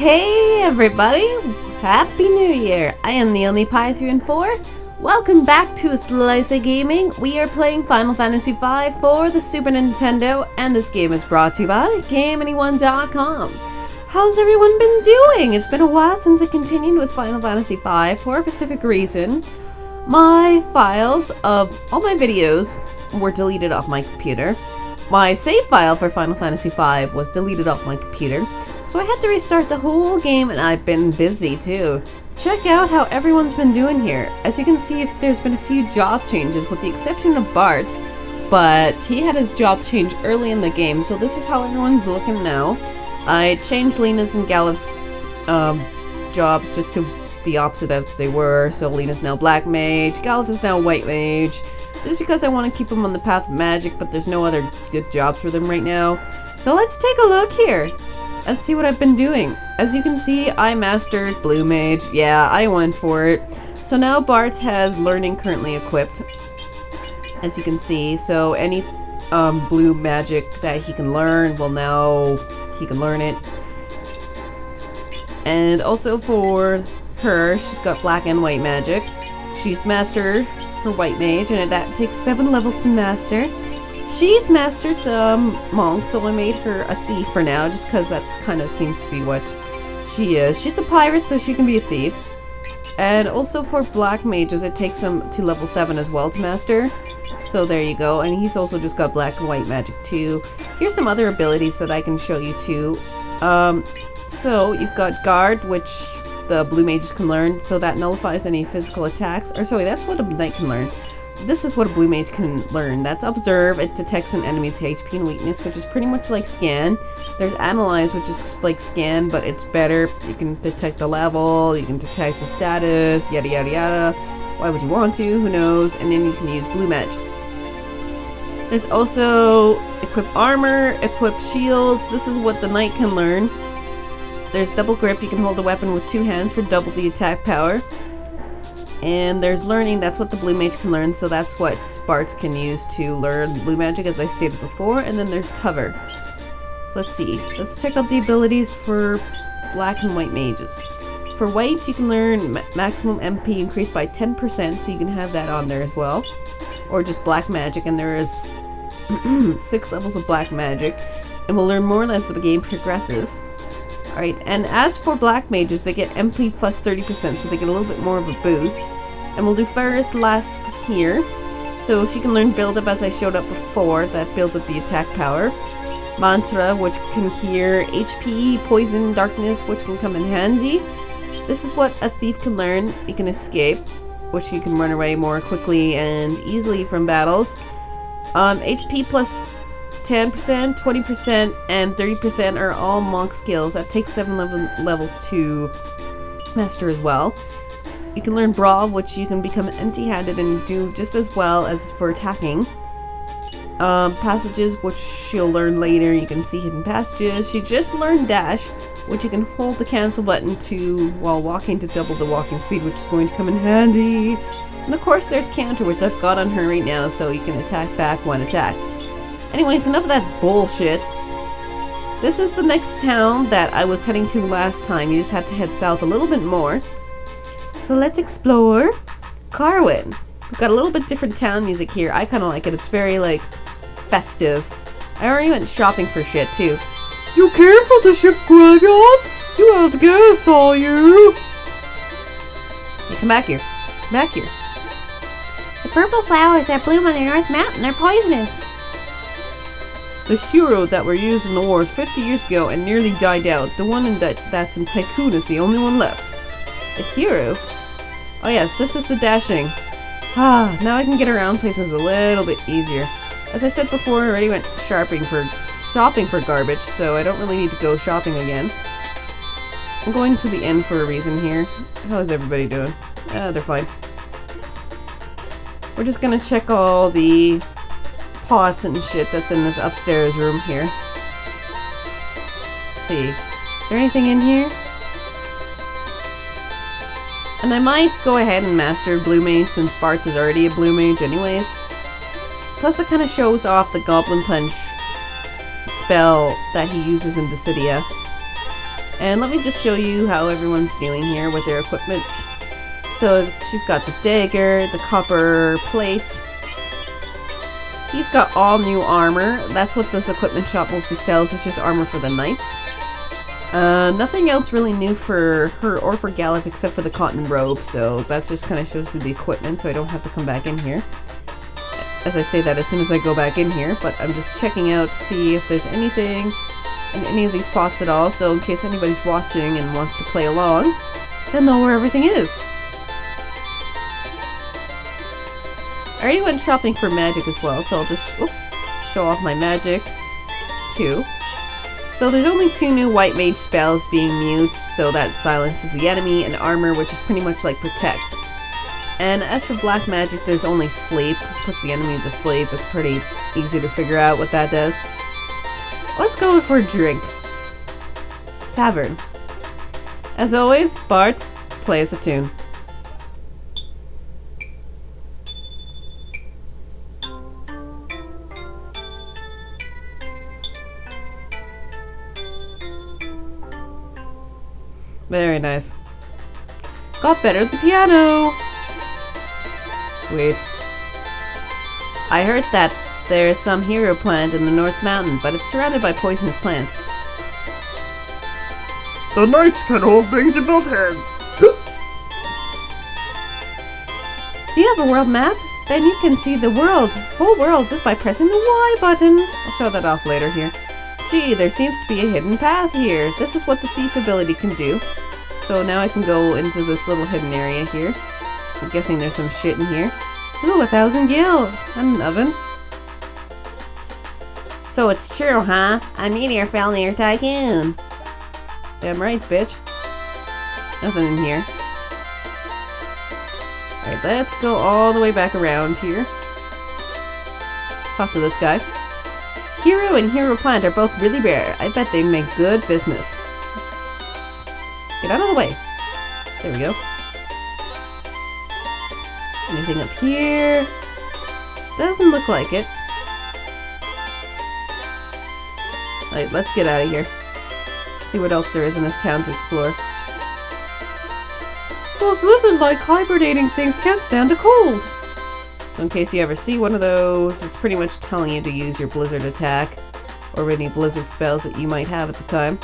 Hey everybody! Happy New Year! I am the only Pi 3 and 4. Welcome back to Slice of Gaming. We are playing Final Fantasy V for the Super Nintendo, and this game is brought to you by GameAnyone.com. How's everyone been doing? It's been a while since I continued with Final Fantasy V for a specific reason. My files of all my videos were deleted off my computer. My save file for Final Fantasy V was deleted off my computer. So I had to restart the whole game, and I've been busy too. Check out how everyone's been doing here. As you can see, there's been a few job changes with the exception of Bart's, but he had his job change early in the game, so this is how everyone's looking now. I changed Lena's and Galif's jobs just to the opposite as they were, so Lena's now Black Mage, Galif is now White Mage, just because I want to keep them on the path of magic, but there's no other good jobs for them right now. So let's take a look here. Let's see what I've been doing. As you can see, I mastered Blue Mage. Yeah, I went for it. So now Bart has Learning currently equipped, as you can see. So any blue magic that he can learn, well, now he can learn it. And also for her, she's got Black and White magic. She's mastered her White Mage, and that takes 7 levels to master. She's mastered the monk, so I made her a thief for now, just because that kind of seems to be what she is. She's a pirate, so she can be a thief. And also for Black Mages, it takes them to level 7 as well to master. So there you go, and he's also just got Black and White magic too. Here's some other abilities that I can show you too. So you've got Guard, which the Blue Mages can learn, so that nullifies any physical attacks. Or sorry, that's what a Knight can learn. This is what a Blue Mage can learn. That's Observe. It detects an enemy's HP and weakness, which is pretty much like Scan. There's Analyze, which is like Scan, but it's better. You can detect the level, you can detect the status, yada yada yada. Why would you want to? Who knows? And then you can use Blue Magic. There's also Equip Armor, Equip Shields. This is what the Knight can learn. There's Double Grip. You can hold a weapon with 2 hands for double the attack power. And there's Learning, that's what the Blue Mage can learn, so that's what Bart's can use to learn Blue Magic, as I stated before. And then there's Cover. So let's see. Let's check out the abilities for Black and White Mages. For White, you can learn maximum MP increased by 10%, so you can have that on there as well. Or just Black Magic, and there is 6 levels of Black Magic. And we'll learn more or less as the game progresses. Alright, and as for Black Mages, they get MP plus 30%, so they get a little bit more of a boost. And we'll do Ferris last here. So she can learn Build Up, as I showed up before, that builds up the attack power. Mantra, which can cure HP, Poison, Darkness, which can come in handy. This is what a Thief can learn. You can Escape, which he can run away more quickly and easily from battles. HP plus 10%, 20%, and 30% are all monk skills. That takes 7 levels to master as well. You can learn Brawl, which you can become empty-handed and do just as well as for attacking. Passages, which she'll learn later. You can see hidden passages. She just learned Dash, which you can hold the cancel button to while walking to double the walking speed, which is going to come in handy. And of course there's Counter, which I've got on her right now, so you can attack back when attacked. Anyways, enough of that bullshit. This is the next town that I was heading to last time. You just had to head south a little bit more. So let's explore Carwin. We've got a little bit different town music here. I kind of like it. It's very, like, festive. I already went shopping for shit, too. You care for the ship graveyard? You have to guess, are you? Hey, come back here. Come back here. The purple flowers that bloom on the North Mountain are poisonous. The hero that were used in the wars 50 years ago and nearly died out. The one that's in Tycoon is the only one left. The hero? Oh yes, this is the dashing. Ah, now I can get around places a little bit easier. As I said before, I already went shopping for garbage, so I don't really need to go shopping again. I'm going to the inn for a reason here. How's everybody doing? They're fine. We're just gonna check all the pots and shit that's in this upstairs room here. Let's see. Is there anything in here? And I might go ahead and master Blue Mage since Bart's is already a Blue Mage anyways. Plus it kind of shows off the Goblin Punch spell that he uses in Dissidia. And let me just show you how everyone's doing here with their equipment. So she's got the dagger, the copper plate. He's got all new armor. That's what this equipment shop mostly sells, is just armor for the knights. Nothing else really new for her or for Gallup except for the cotton robe, so that just kind of shows you the equipment, so I don't have to come back in here. As I say that as soon as I go back in here, but I'm just checking out to see if there's anything in any of these pots at all, so in case anybody's watching and wants to play along, they'll know where everything is. I already went shopping for magic as well, so I'll just, show off my magic too. So there's only 2 new white mage spells, being mute, so that silences the enemy, and armor, which is pretty much like protect. And as for black magic, there's only sleep, puts the enemy to sleep. It's pretty easy to figure out what that does. Let's go for a drink. Tavern. As always, Bart's, play us a tune. Very nice. Got better at the piano! Sweet. I heard that there's some hero plant in the North Mountain, but it's surrounded by poisonous plants. The knights can hold things in both hands. Do you have a world map? Then you can see the whole world, just by pressing the Y button. I'll show that off later here. Gee, there seems to be a hidden path here. This is what the thief ability can do. So now I can go into this little hidden area here. I'm guessing there's some shit in here. Ooh, 1,000 gil! And an oven. So it's true, huh? A meteor fell near Tycoon. Damn right, bitch. Nothing in here. Alright, let's go all the way back around here. Talk to this guy. Hero and Hero Plant are both really rare. I bet they make good business. Get out of the way. There we go. Anything up here? Doesn't look like it. Alright, let's get out of here. See what else there is in this town to explore. Those lizard-like hibernating things can't stand the cold. So in case you ever see one of those, it's pretty much telling you to use your blizzard attack or any blizzard spells that you might have at the time.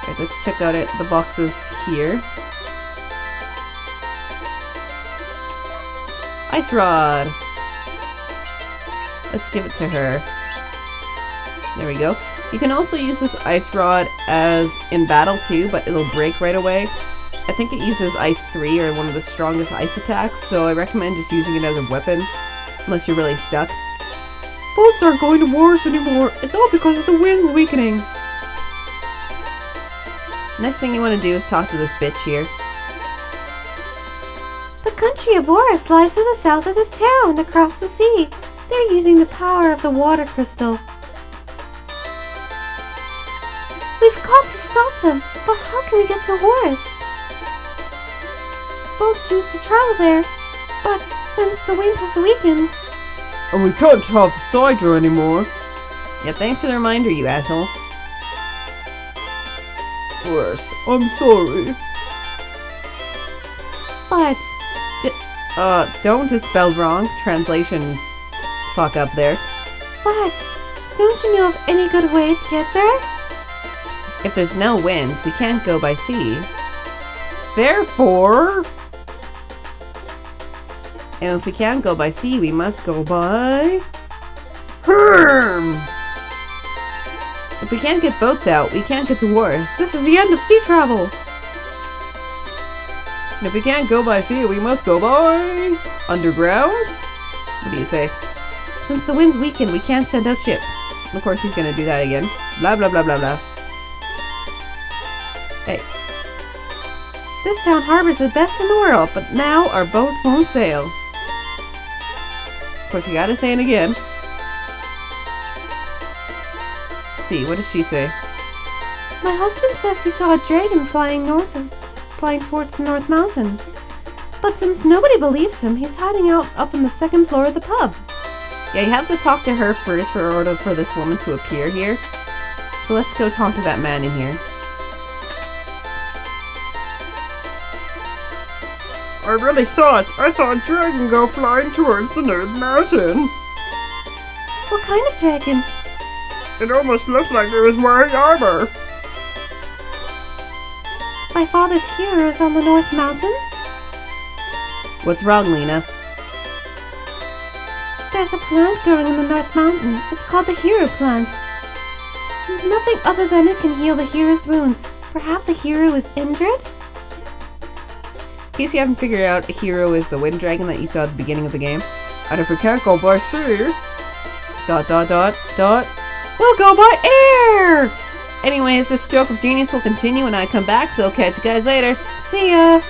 Alright, let's check out the boxes here. Ice Rod! Let's give it to her. There we go. You can also use this Ice Rod as in battle too, but it'll break right away. I think it uses Ice 3 or one of the strongest ice attacks, so I recommend just using it as a weapon, unless you're really stuck. Boats aren't going to Worus anymore. It's all because of the wind's weakening. Next thing you want to do is talk to this bitch here. The country of Worus lies to the south of this town, across the sea. They're using the power of the water crystal. We've got to stop them, but how can we get to Worus? Boats used to travel there, but since the wind has weakened... And we can't have the cider anymore. Yeah, thanks for the reminder, you asshole. Worse, I'm sorry. But... don't is spelled wrong. Translation fuck up there. But... Don't you know of any good way to get there? If there's no wind, we can't go by sea. Therefore... And if we can't go by sea, we must go by... Herm! If we can't get boats out, we can't get to Worus. This is the end of sea travel! And if we can't go by sea, we must go by... underground? What do you say? Since the wind's weakened, we can't send out ships. Of course he's gonna do that again. Blah blah blah blah blah. Hey. This town harbor's the best in the world, but now our boats won't sail. Of course, you gotta say it again. Let's see, what does she say? My husband says he saw a dragon flying towards the North Mountain. But since nobody believes him, he's hiding out up on the 2nd floor of the pub. Yeah, you have to talk to her first for order for this woman to appear here. So let's go talk to that man in here. I really saw it. I saw a dragon go flying towards the North Mountain. What kind of dragon? It almost looked like it was wearing armor. My father's hero is on the North Mountain? What's wrong, Lena? There's a plant growing in the North Mountain. It's called the hero plant. Nothing other than it can heal the hero's wounds. Perhaps the hero is injured? In case you haven't figured out, a hero is the wind dragon that you saw at the beginning of the game. And if we can't go by sea... ... We'll go by air! Anyways, this stroke of genius will continue when I come back, so catch you guys later. See ya!